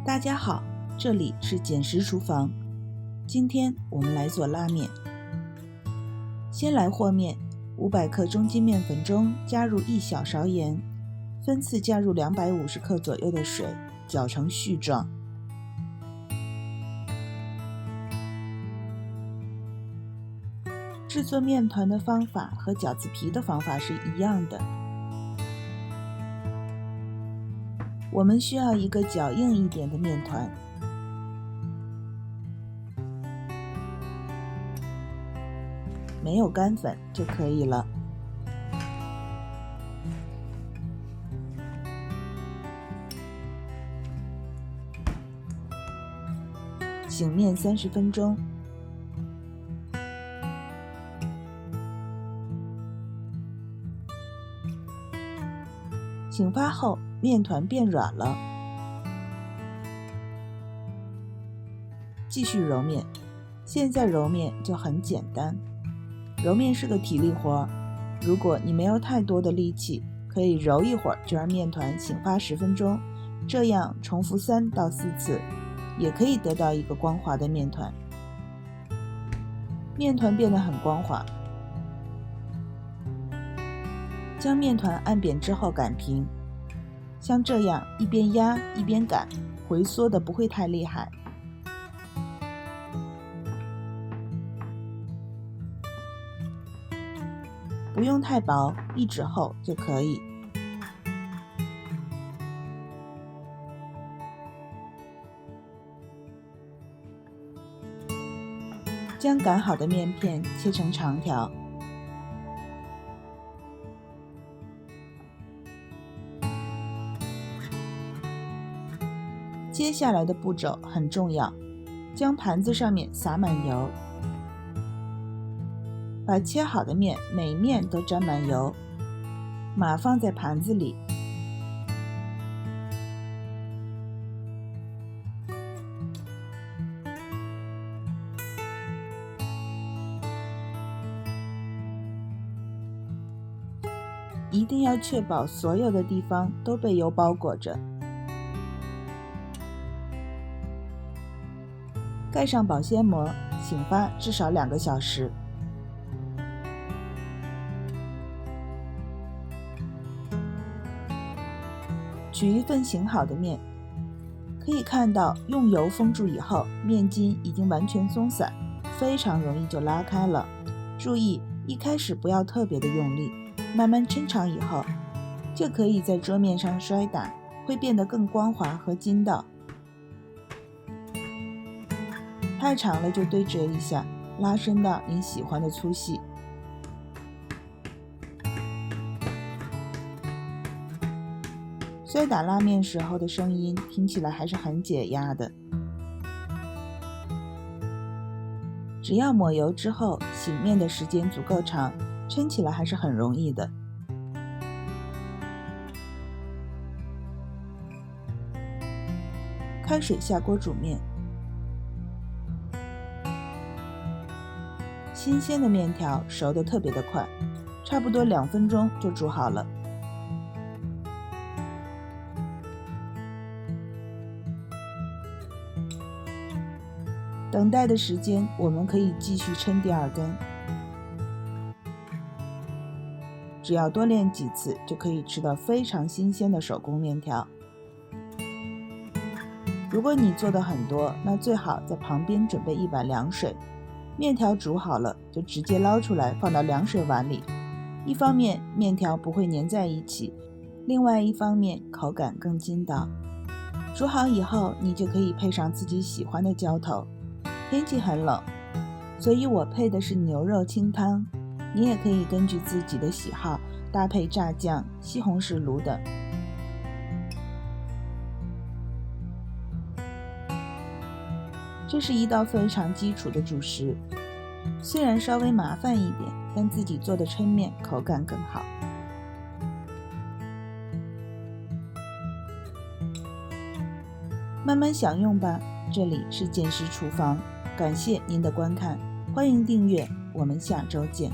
大家好，这里是简食厨房。今天我们来做拉面。先来和面，500克中筋面粉中加入1小勺盐，分次加入250克左右的水，搅成絮状。制作面团的方法和饺子皮的方法是一样的。我们需要一个较硬一点的面团，没有干粉就可以了。醒面30分钟。醒发后，面团变软了，继续揉面。现在揉面就很简单，揉面是个体力活，如果你没有太多的力气，可以揉一会儿就让面团醒发10分钟，这样重复3到4次，也可以得到一个光滑的面团。面团变得很光滑，将面团按扁之后擀平，像这样一边压一边擀，回缩的不会太厉害。不用太薄，1指厚就可以。将擀好的面片切成长条。接下来的步骤很重要，将盘子上面撒满油，把切好的面每面都沾满油，码放在盘子里。一定要确保所有的地方都被油包裹着。盖上保鲜膜，醒发至少2个小时。取一份醒好的面，可以看到用油封住以后，面筋已经完全松散，非常容易就拉开了。注意，一开始不要特别的用力，慢慢抻长以后，就可以在桌面上摔打，会变得更光滑和筋道。太长了就对折一下，拉伸到你喜欢的粗细。摔打拉面时候的声音听起来还是很解压的。只要抹油之后，醒面的时间足够长，抻起来还是很容易的。开水下锅煮面。新鲜的面条熟得特别的快，差不多2分钟就煮好了。等待的时间，我们可以继续抻第2根。只要多练几次，就可以吃到非常新鲜的手工面条。如果你做的很多，那最好在旁边准备1碗凉水。面条煮好了，就直接捞出来放到凉水碗里。一方面面条不会粘在一起，另外一方面口感更筋道。煮好以后，你就可以配上自己喜欢的浇头。天气很冷，所以我配的是牛肉清汤，你也可以根据自己的喜好搭配炸酱、西红柿卤等。这是一道非常基础的主食，虽然稍微麻烦一点，但自己做的抻面口感更好。慢慢享用吧，这里是简食厨房，感谢您的观看，欢迎订阅，我们下周见。